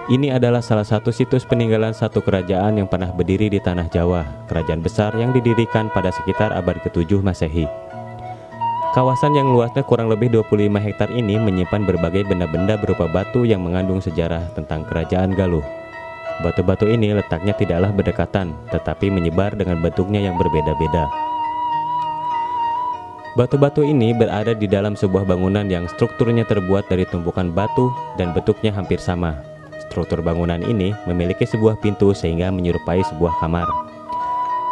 Ini adalah salah satu situs peninggalan satu kerajaan yang pernah berdiri di tanah Jawa, kerajaan besar yang didirikan pada sekitar abad ke-7 Masehi. Kawasan yang luasnya kurang lebih 25 hektar ini menyimpan berbagai benda-benda berupa batu yang mengandung sejarah tentang kerajaan Galuh. Batu-batu ini letaknya tidaklah berdekatan, tetapi menyebar dengan bentuknya yang berbeda-beda. Batu-batu ini berada di dalam sebuah bangunan yang strukturnya terbuat dari tumpukan batu dan bentuknya hampir sama. Struktur bangunan ini memiliki sebuah pintu sehingga menyerupai sebuah kamar.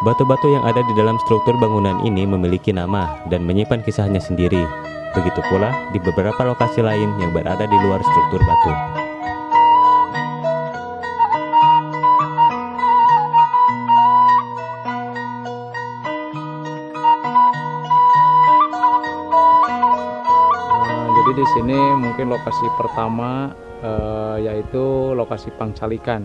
Batu-batu yang ada di dalam struktur bangunan ini memiliki nama dan menyimpan kisahnya sendiri. Begitu pula di beberapa lokasi lain yang berada di luar struktur batu. Jadi di sini mungkin lokasi pertama yaitu lokasi pangcalikan.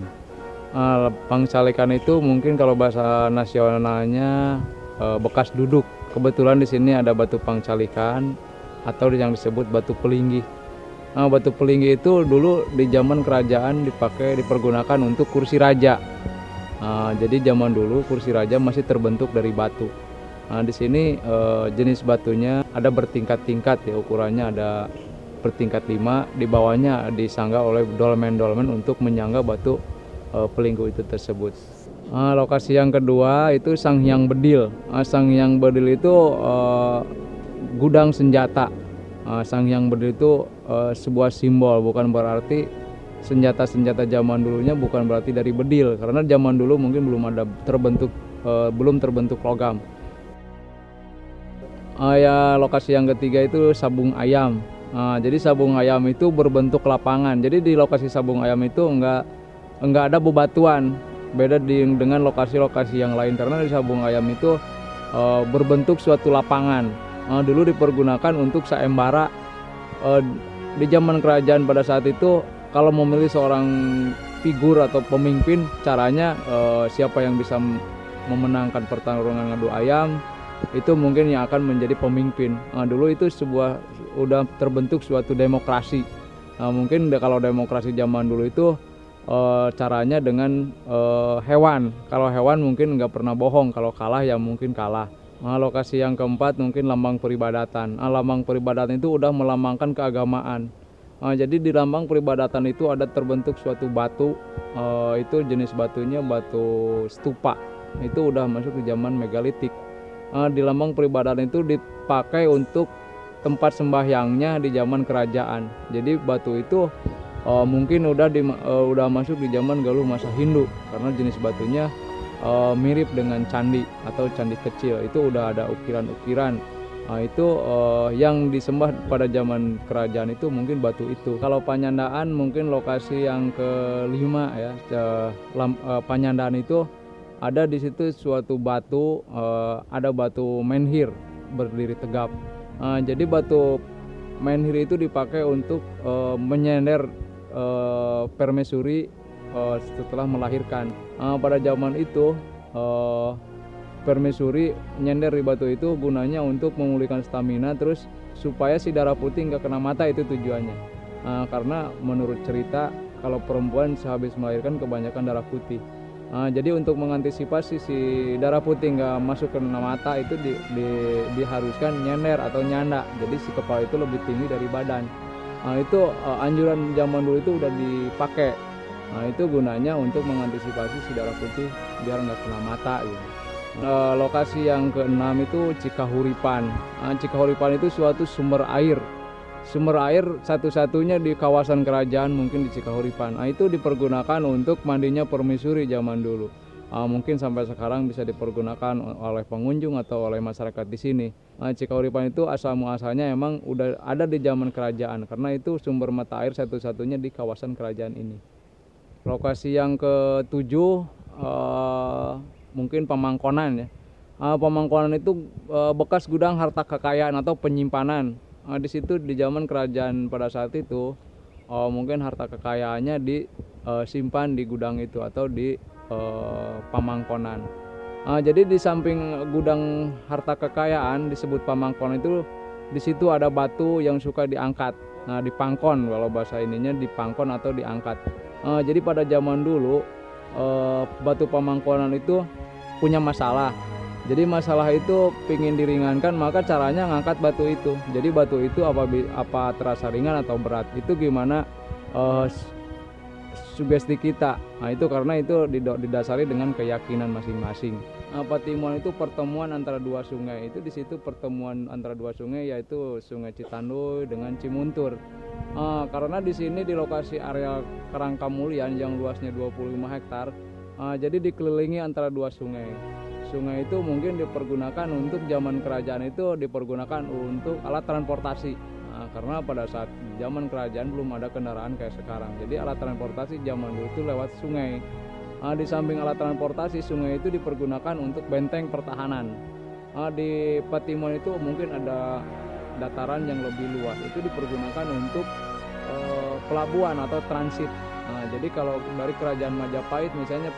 Pangcalikan itu mungkin kalau bahasa nasionalnya bekas duduk. Kebetulan di sini ada batu pangcalikan atau yang disebut batu pelinggi. Batu pelinggi itu dulu di zaman kerajaan dipergunakan untuk kursi raja. Jadi zaman dulu kursi raja masih terbentuk dari batu. Di sini jenis batunya ada bertingkat-tingkat ya, ukurannya ada bertingkat 5, di bawahnya disanggah oleh dolmen-dolmen untuk menyangga batu pelinggu itu tersebut. Lokasi yang kedua itu Sanghyang Bedil. Sanghyang Bedil itu gudang senjata. Sanghyang Bedil itu sebuah simbol, bukan berarti senjata-senjata zaman dulunya bukan berarti dari bedil, karena zaman dulu mungkin belum terbentuk logam. Lokasi yang ketiga itu Sabung Ayam. Jadi Sabung Ayam itu berbentuk lapangan. Jadi di lokasi Sabung Ayam itu enggak ada bebatuan. Beda dengan lokasi-lokasi yang lain, karena di Sabung Ayam itu berbentuk suatu lapangan. Dulu dipergunakan untuk sayembara. Di zaman kerajaan pada saat itu, kalau memilih seorang figur atau pemimpin, caranya siapa yang bisa memenangkan pertarungan ngadu ayam itu mungkin yang akan menjadi pemimpin. Dulu itu udah terbentuk suatu demokrasi. Mungkin kalau demokrasi zaman dulu itu caranya dengan hewan. Kalau hewan mungkin nggak pernah bohong, kalau kalah ya mungkin kalah. Lokasi yang keempat mungkin lambang peribadatan. Lambang peribadatan itu udah melambangkan keagamaan. Jadi di lambang peribadatan itu ada terbentuk suatu batu. Itu jenis batunya batu stupa. Itu udah masuk ke zaman megalitik. Di lambang peribadatan itu dipakai untuk tempat sembahyangnya di zaman kerajaan. Jadi batu itu mungkin udah masuk di zaman Galuh masa Hindu, karena jenis batunya mirip dengan candi atau candi kecil. Itu udah ada ukiran-ukiran. Itu yang disembah pada zaman kerajaan itu mungkin batu itu. Kalau Panyandaan mungkin lokasi yang kelima ya. Panyandaan itu ada di situ suatu batu, ada batu menhir berdiri tegap. Jadi batu menhir itu dipakai untuk menyender permaisuri setelah melahirkan. Pada zaman itu permaisuri nyender di batu itu gunanya untuk memulihkan stamina, terus supaya si darah putih nggak kena mata, itu tujuannya. Karena menurut cerita kalau perempuan sehabis melahirkan kebanyakan darah putih. Jadi untuk mengantisipasi si darah putih nggak masuk ke mata itu diharuskan nyender atau nyanda. Jadi si kepala itu lebih tinggi dari badan. Itu anjuran zaman dulu itu udah dipakai. Itu gunanya untuk mengantisipasi si darah putih biar nggak kena mata gitu. Lokasi yang keenam itu Cikahuripan. Cikahuripan itu suatu sumber air. Sumber air satu-satunya di kawasan kerajaan mungkin di Cikahuripan. Itu dipergunakan untuk mandinya permaisuri zaman dulu. Mungkin sampai sekarang bisa dipergunakan oleh pengunjung atau oleh masyarakat di sini. Cikahuripan itu asal muasalnya emang udah ada di zaman kerajaan, karena itu sumber mata air satu-satunya di kawasan kerajaan ini. Lokasi yang ketujuh mungkin Pamangkonan ya. Pamangkonan itu bekas gudang harta kekayaan atau penyimpanan. Di situ di zaman kerajaan pada saat itu mungkin harta kekayaannya disimpan di gudang itu atau di Pamangkonan. Jadi di samping gudang harta kekayaan disebut Pamangkon itu, di situ ada batu yang suka diangkat. Nah, dipangkon kalau bahasa ininya, dipangkon atau diangkat. Jadi pada zaman dulu batu Pamangkonan itu punya masalah. Jadi masalah itu pingin diringankan, maka caranya ngangkat batu itu. Jadi batu itu apa terasa ringan atau berat, itu gimana sugesti kita. Nah, itu karena itu didasari dengan keyakinan masing-masing. Patimuan itu pertemuan antara dua sungai. Itu di situ pertemuan antara dua sungai, yaitu Sungai Citanduy dengan Cimuntur. Karena di sini di lokasi area Karangkamulian yang luasnya 25 hektar, jadi dikelilingi antara dua sungai. Sungai itu mungkin dipergunakan untuk zaman kerajaan itu dipergunakan untuk alat transportasi. Karena pada saat zaman kerajaan belum ada kendaraan kayak sekarang. Jadi alat transportasi zaman dulu itu lewat sungai. Di samping alat transportasi, sungai itu dipergunakan untuk benteng pertahanan. Di Patimuan itu mungkin ada dataran yang lebih luas, itu dipergunakan untuk pelabuhan atau transit. Jadi kalau dari kerajaan Majapahit misalnya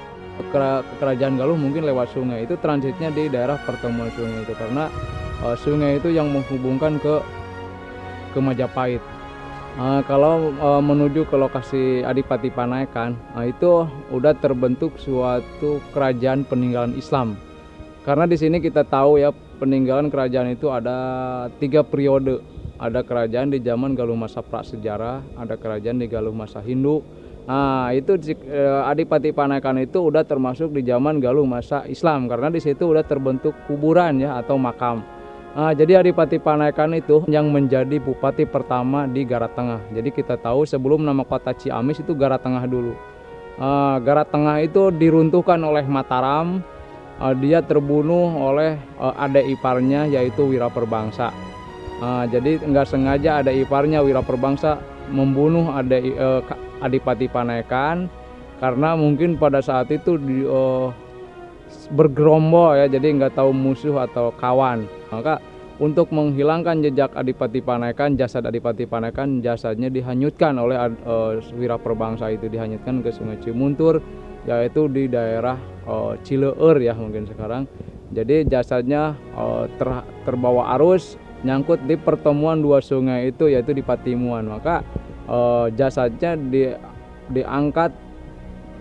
kerajaan Galuh mungkin lewat sungai, itu transitnya di daerah pertemuan sungai itu, karena sungai itu yang menghubungkan ke Majapahit. Kalau menuju ke lokasi Adipati Panaikan, itu udah terbentuk suatu kerajaan peninggalan Islam. Karena di sini kita tahu ya, peninggalan kerajaan itu ada 3 periode. Ada kerajaan di zaman Galuh masa prasejarah, ada kerajaan di Galuh masa Hindu. Itu Adipati Panaikan itu udah termasuk di zaman Galuh masa Islam, karena di situ udah terbentuk kuburan ya atau makam. Jadi Adipati Panaikan itu yang menjadi bupati pertama di Garat Tengah. Jadi kita tahu sebelum nama kota Ciamis itu Garat Tengah dulu. Garat Tengah itu diruntuhkan oleh Mataram. Dia terbunuh oleh adik iparnya yaitu Wiraperbangsa. Jadi nggak sengaja adik iparnya Wiraperbangsa membunuh Adipati Panaikan karena mungkin pada saat itu bergerombol ya, jadi nggak tahu musuh atau kawan. Maka untuk menghilangkan jejak Adipati Panaikan, jasad Adipati Panaikan, jasadnya dihanyutkan oleh Wiraperbangsa itu, dihanyutkan ke Sungai Cimuntur, yaitu di daerah Cileur ya mungkin sekarang. Jadi jasadnya terbawa arus, nyangkut di pertemuan dua sungai itu, yaitu di Patimuan. Maka jasadnya diangkat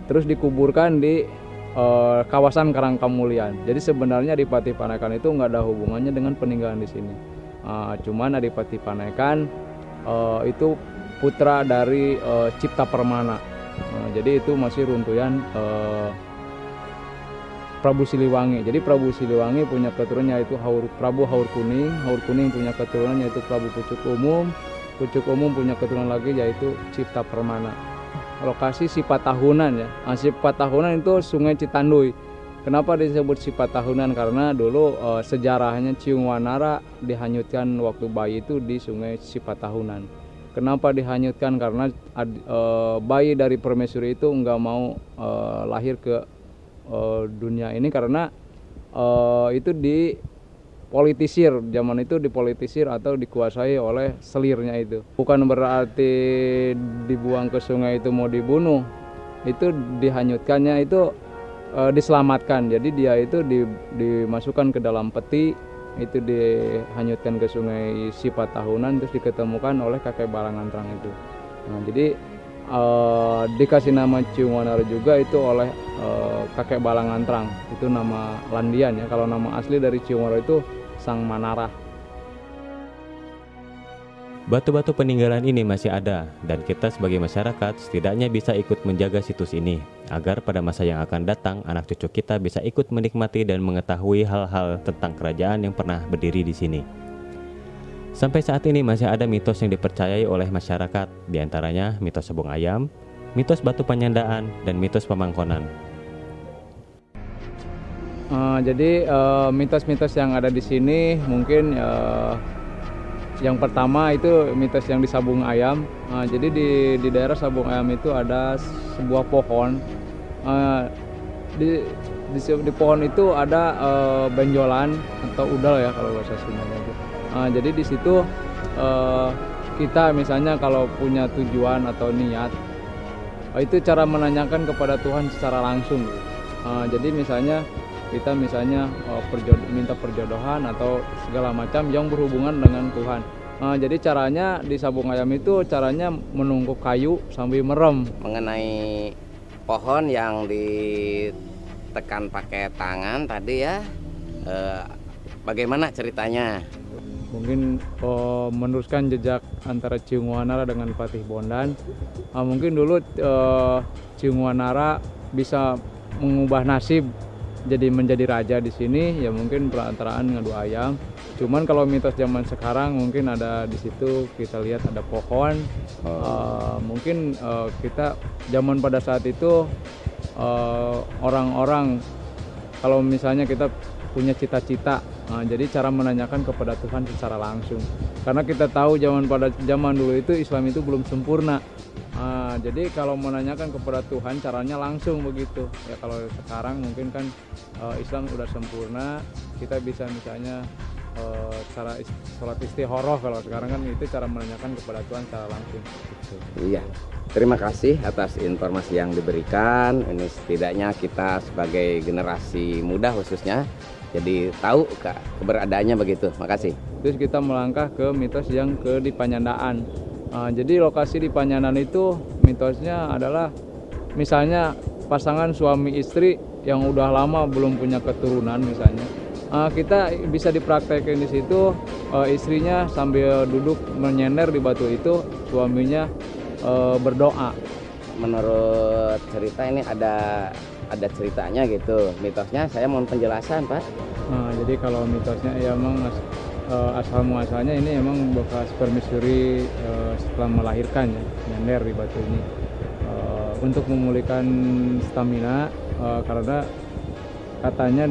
terus dikuburkan di kawasan Karangkamulian. Jadi sebenarnya Adipati Panaikan itu nggak ada hubungannya dengan peninggalan di sini. Cuman Adipati Panaikan itu putra dari Cipta Permana. Jadi itu masih runtuyan Prabu Siliwangi. Jadi Prabu Siliwangi punya keturunan yaitu Prabu Haur Kuning. Haur Kuning punya keturunan yaitu Prabu Pucuk Umum. Pucuk Umum punya keturunan lagi yaitu Cipta Permana. Lokasi Sipatahunan ya. Sipatahunan itu Sungai Citanduy. Kenapa disebut Sipatahunan? Karena dulu sejarahnya Ciung Wanara dihanyutkan waktu bayi itu di Sungai Sipatahunan. Kenapa dihanyutkan? Karena bayi dari permaisuri itu nggak mau lahir ke dunia ini karena itu dipolitisir, zaman itu dipolitisir atau dikuasai oleh selirnya itu. Bukan berarti dibuang ke sungai itu mau dibunuh, itu dihanyutkannya itu diselamatkan. Jadi dia itu dimasukkan ke dalam peti, itu dihanyutkan ke Sungai Sipatahunan, terus diketemukan oleh kakek Balangantrang itu. Jadi dikasih nama Ciung Wanara juga itu oleh kakek Balangantrang, itu nama landian ya. Kalau nama asli dari Ciung Wanara itu Sang Manarah. Batu-batu peninggalan ini masih ada dan kita sebagai masyarakat setidaknya bisa ikut menjaga situs ini agar pada masa yang akan datang anak cucu kita bisa ikut menikmati dan mengetahui hal-hal tentang kerajaan yang pernah berdiri di sini. Sampai saat ini masih ada mitos yang dipercayai oleh masyarakat, diantaranya mitos Sabung Ayam, mitos Batu Penyandaan, dan mitos Pamangkonan. Jadi mitos-mitos yang ada di sini mungkin yang pertama itu mitos yang di Sabung Ayam. Jadi di daerah Sabung Ayam itu ada sebuah pohon. Di pohon itu ada benjolan atau udal ya kalau bahasa Sundanya itu. Jadi di situ kita misalnya kalau punya tujuan atau niat, itu cara menanyakan kepada Tuhan secara langsung. Jadi misalnya kita misalnya minta perjodohan atau segala macam yang berhubungan dengan Tuhan. Jadi caranya di sabung ayam itu caranya menunggu kayu sambil merem. Mengenai pohon yang ditekan pakai tangan tadi ya, bagaimana ceritanya? Mungkin meneruskan jejak antara Ciunguanara dengan Patih Bondan. Mungkin dulu Ciunguanara bisa mengubah nasib jadi menjadi raja di sini, ya mungkin perantaraan ngadu ayam. Cuman kalau mitos zaman sekarang mungkin ada di situ kita lihat ada pohon. Mungkin kita zaman pada saat itu orang-orang kalau misalnya kita punya cita-cita, jadi cara menanyakan kepada Tuhan secara langsung. Karena kita tahu zaman dulu itu Islam itu belum sempurna. Jadi kalau menanyakan kepada Tuhan caranya langsung begitu. Ya kalau sekarang mungkin kan Islam sudah sempurna, kita bisa misalnya cara sholat istikharah. Kalau sekarang kan itu cara menanyakan kepada Tuhan secara langsung. Gitu. Iya. Terima kasih atas informasi yang diberikan. Ini setidaknya kita sebagai generasi muda khususnya jadi tahu keberadaannya begitu. Makasih. Terus kita melangkah ke mitos yang di Panyandaan. Jadi lokasi di Panyandaran itu mitosnya adalah misalnya pasangan suami istri yang udah lama belum punya keturunan misalnya. Kita bisa dipraktekkan di situ, istrinya sambil duduk menyender di batu itu, suaminya berdoa. Menurut cerita ini ada ceritanya gitu. Mitosnya saya mohon penjelasan, Pak. Jadi kalau mitosnya ya emang asal muasalnya ini emang bekas permaisuri setelah melahirkan ya, nyender di batu ini untuk memulihkan stamina, karena katanya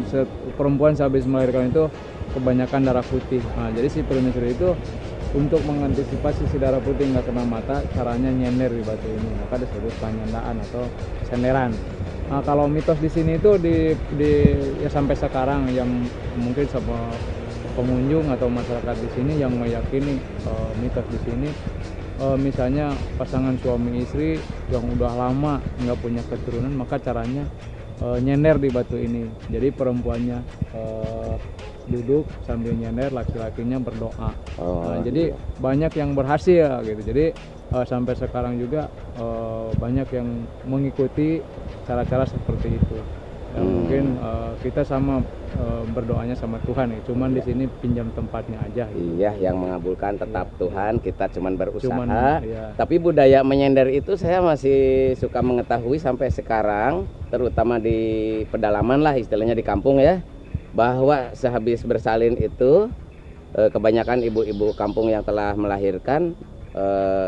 perempuan sehabis melahirkan itu kebanyakan darah putih. Jadi si permaisuri itu untuk mengantisipasi si darah putih nggak kena mata, caranya nyender di batu ini, maka disebut panyandaan atau senderan. Kalau mitos di sini itu ya sampai sekarang yang mungkin sama pengunjung atau masyarakat di sini yang meyakini mitos di sini, misalnya pasangan suami istri yang udah lama nggak punya keturunan, maka caranya nyender di batu ini. Jadi perempuannya duduk sambil nyender, laki-lakinya berdoa. Jadi banyak yang berhasil gitu. Jadi sampai sekarang juga banyak yang mengikuti cara-cara seperti itu. Ya, mungkin kita sama berdoanya sama Tuhan ya. Cuman di sini pinjam tempatnya aja. Gitu. Iya, yang mengabulkan tetap Tuhan, kita cuman berusaha. Iya. Tapi budaya menyender itu saya masih suka mengetahui sampai sekarang, terutama di pedalaman lah istilahnya di kampung ya, bahwa sehabis bersalin itu kebanyakan ibu-ibu kampung yang telah melahirkan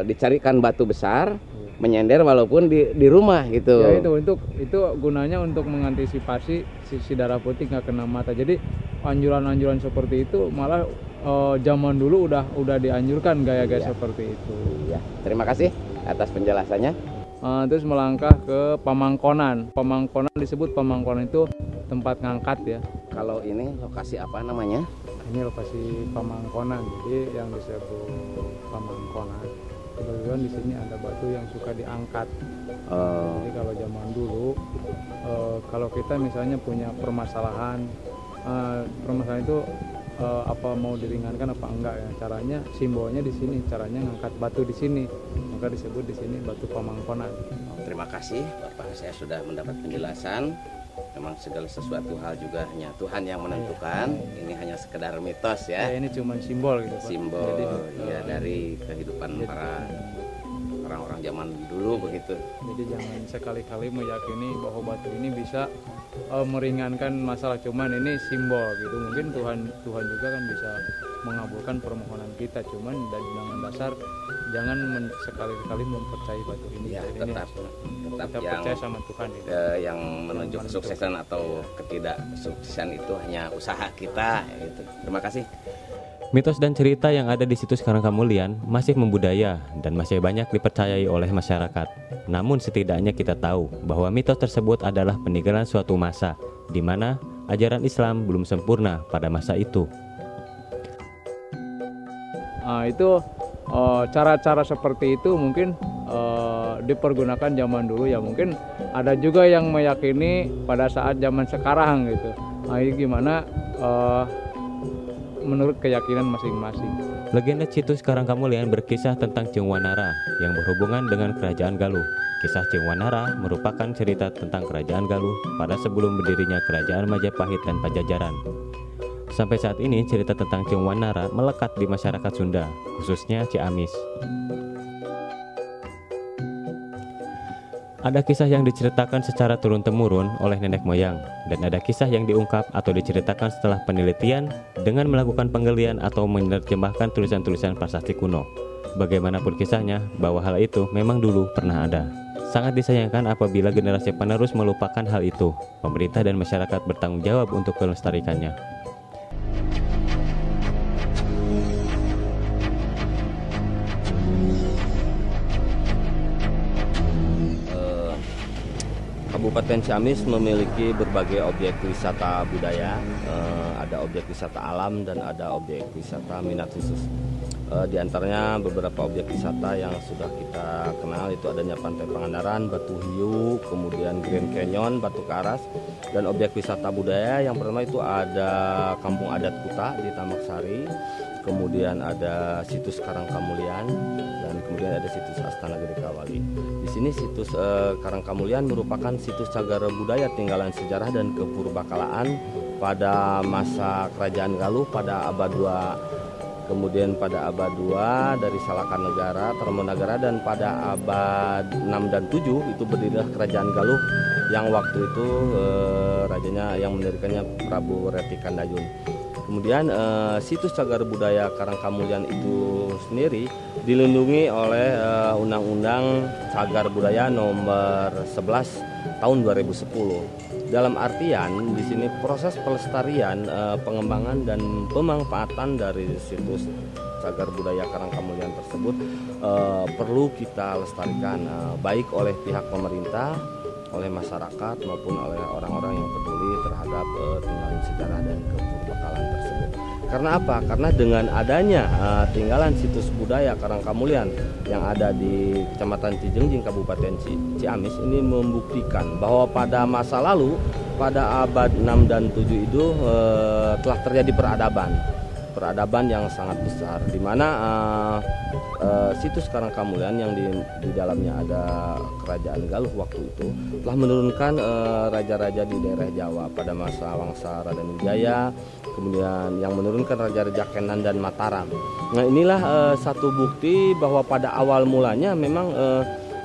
dicarikan batu besar, menyender walaupun di rumah gitu. Ya itu gunanya untuk mengantisipasi si darah putih nggak kena mata. Jadi anjuran-anjuran seperti itu malah zaman dulu udah dianjurkan gaya-gaya seperti itu. Ya, terima kasih atas penjelasannya. Terus melangkah ke Pamangkonan. Pamangkonan disebut Pamangkonan itu tempat ngangkat ya. Kalau ini lokasi apa namanya? Ini lokasi Pamangkonan. Jadi yang disebut Pamangkonan. Kebetulan di sini ada batu yang suka diangkat. Jadi kalau zaman dulu, kalau kita misalnya punya permasalahan itu apa mau diringankan apa enggak ya? Caranya simbolnya di sini, caranya ngangkat batu di sini, maka disebut di sini batu Pamangkonan. Terima kasih, Bapak. Saya sudah mendapat penjelasan. Memang segala sesuatu hal juga hanya Tuhan yang menentukan. Ini hanya sekedar mitos ya. Ini cuma simbol gitu, Pak. Simbol Jadi, ya dari kehidupan para orang-orang zaman dulu begitu. Jadi jangan sekali-kali meyakini bahwa batu ini bisa meringankan masalah, cuman ini simbol gitu. Mungkin Tuhan juga kan bisa mengabulkan permohonan kita, cuman dengan dasar jangan sekali-kali mempercayai batu ini. Ya, ini tetap kita yang percaya sama Tuhan gitu. Yang menunjuk kesuksesan atau ketidaksuksesan itu hanya usaha kita gitu. Terima kasih. Mitos dan cerita yang ada di situs Karangkamulian masih membudaya dan masih banyak dipercayai oleh masyarakat. Namun setidaknya kita tahu bahwa mitos tersebut adalah peninggalan suatu masa di mana ajaran Islam belum sempurna pada masa itu. Itu cara-cara seperti itu mungkin dipergunakan zaman dulu ya, mungkin ada juga yang meyakini pada saat zaman sekarang gitu. Nah, ini gimana menurut keyakinan masing-masing. Legenda situs Karangkamulian berkisah tentang Ceung Wanara yang berhubungan dengan kerajaan Galuh. Kisah Ceung Wanara merupakan cerita tentang kerajaan Galuh pada sebelum berdirinya kerajaan Majapahit dan Pajajaran. Sampai saat ini cerita tentang Ceung Wanara melekat di masyarakat Sunda, khususnya Ciamis. Ada kisah yang diceritakan secara turun-temurun oleh nenek moyang, dan ada kisah yang diungkap atau diceritakan setelah penelitian dengan melakukan penggalian atau menerjemahkan tulisan-tulisan prasasti kuno. Bagaimanapun kisahnya, bahwa hal itu memang dulu pernah ada. Sangat disayangkan apabila generasi penerus melupakan hal itu. Pemerintah dan masyarakat bertanggung jawab untuk melestarikannya. Kabupaten Ciamis memiliki berbagai objek wisata budaya, ada objek wisata alam dan ada objek wisata minat khusus. Di antaranya beberapa objek wisata yang sudah kita kenal itu adanya Pantai Pangandaran, Batu Hiu, kemudian Grand Canyon, Batu Karas, dan objek wisata budaya yang pertama itu ada Kampung Adat Kuta di Tamak Sari, kemudian ada situs Karangkamulian, dan kemudian ada situs Astana Gede Kawali. Di sini situs Karangkamulian merupakan situs cagar budaya tinggalan sejarah dan kepurbakalaan pada masa Kerajaan Galuh pada abad 2, kemudian pada abad 2 dari Salakan Negara, Termonagara, dan pada abad 6 dan 7 itu berdirilah Kerajaan Galuh yang waktu itu rajanya yang mendirikannya Prabu Reti Kandayun. Kemudian situs cagar budaya Karangkamulian itu sendiri dilindungi oleh Undang-Undang Cagar Budaya Nomor 11 tahun 2010. Dalam artian di sini proses pelestarian, pengembangan dan pemanfaatan dari situs cagar budaya Karangkamulian tersebut perlu kita lestarikan baik oleh pihak pemerintah, oleh masyarakat maupun oleh orang-orang yang peduli terhadap tinggalan sejarah dan kepurbakalaan tersebut. Karena apa? Karena dengan adanya tinggalan situs budaya Karangkamulian yang ada di Kecamatan Cijengjing, Kabupaten Ciamis ini membuktikan bahwa pada masa lalu, pada abad 6 dan 7 itu telah terjadi peradaban yang sangat besar, di mana situs Karangkamulian yang di dalamnya ada Kerajaan Galuh waktu itu telah menurunkan raja-raja di daerah Jawa pada masa Wangsa Raden Wijaya, kemudian yang menurunkan raja-raja Kenan dan Mataram. Nah, inilah satu bukti bahwa pada awal mulanya memang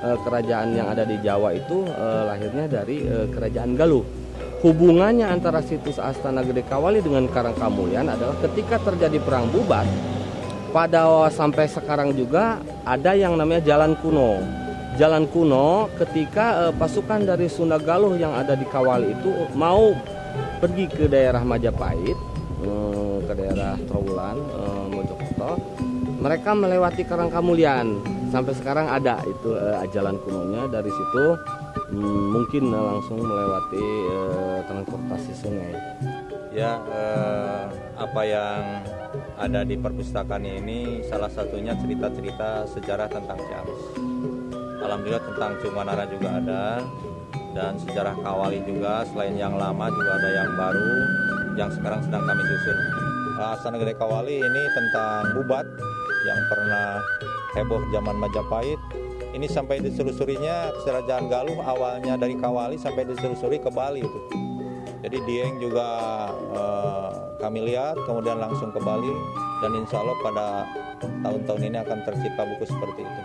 kerajaan yang ada di Jawa itu lahirnya dari Kerajaan Galuh. Hubungannya antara situs Astana Gede Kawali dengan Karangkamulian adalah ketika terjadi perang Bubat, pada sampai sekarang juga ada yang namanya Jalan Kuno. Jalan Kuno ketika pasukan dari Sunda Galuh yang ada di Kawali itu mau pergi ke daerah Majapahit, ke daerah Trowulan, Mojokerto, mereka melewati Karangkamulian. Sampai sekarang ada itu jalan kunonya. Dari situ mungkin langsung melewati transportasi sungai. Ya, apa yang ada di perpustakaan ini salah satunya cerita-cerita sejarah tentang Ciamis. Alhamdulillah tentang Ceung Wanara juga ada, dan sejarah Kawali juga, selain yang lama juga ada yang baru yang sekarang sedang kami susun. Astana Gede Kawali ini tentang Bubat yang pernah heboh zaman Majapahit. Ini sampai diselusurinya Kerajaan Galuh awalnya dari Kawali sampai diselusuri ke Bali itu. Jadi Dieng juga kami lihat, kemudian langsung ke Bali, dan insya Allah pada tahun-tahun ini akan tercipta buku seperti itu.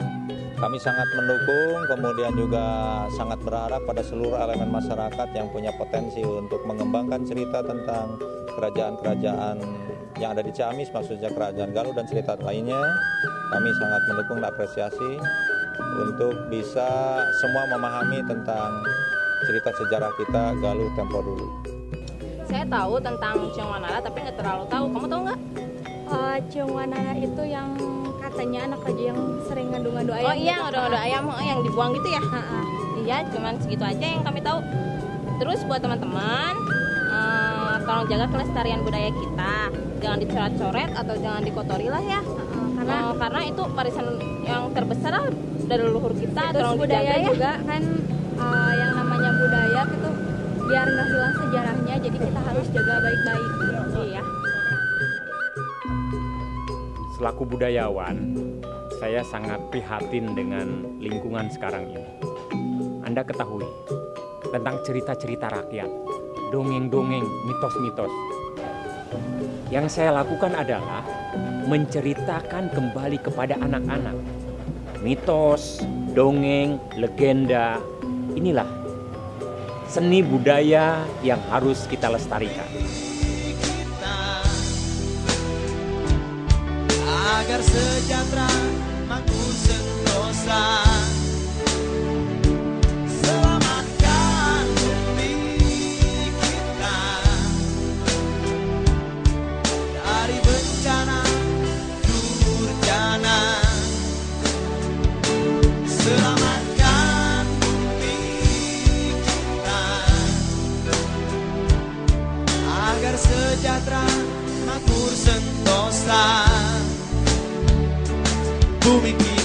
Kami sangat mendukung, kemudian juga sangat berharap pada seluruh elemen masyarakat yang punya potensi untuk mengembangkan cerita tentang kerajaan-kerajaan yang ada di Ciamis, maksudnya Kerajaan Galuh dan cerita lainnya. Kami sangat mendukung dan apresiasi untuk bisa semua memahami tentang cerita sejarah kita Galuh tempo dulu. Saya tahu tentang Ceung Wanara tapi nggak terlalu tahu. Kamu tahu nggak? Ceung Wanara itu yang katanya anak raja yang sering ngadu-ngadu ayam. Oh iya, gitu. ngadu-ngadu ayam yang dibuang gitu ya? Iya, cuman segitu aja yang kami tahu. Terus buat teman-teman, tolong jaga kelestarian budaya kita. Jangan dicoret-coret atau jangan dikotori lah ya. Karena itu warisan yang terbesar lah dari leluhur kita. Terus tolong budaya dijaga ya. juga kan yang namanya budaya gitu biar nggak hilang sejarahnya, jadi kita harus jaga baik-baik. Iya. Selaku budayawan, saya sangat prihatin dengan lingkungan sekarang ini. Anda ketahui tentang cerita-cerita rakyat, dongeng-dongeng, mitos-mitos. Yang saya lakukan adalah menceritakan kembali kepada anak-anak. Mitos, dongeng, legenda, inilah seni budaya yang harus kita lestarikan. Agar sejahtera makmur sentosa, selamatkan bumi kita dari bencana durjana, selamatkan bumi kita agar sejahtera makmur sentosa. Bumi kita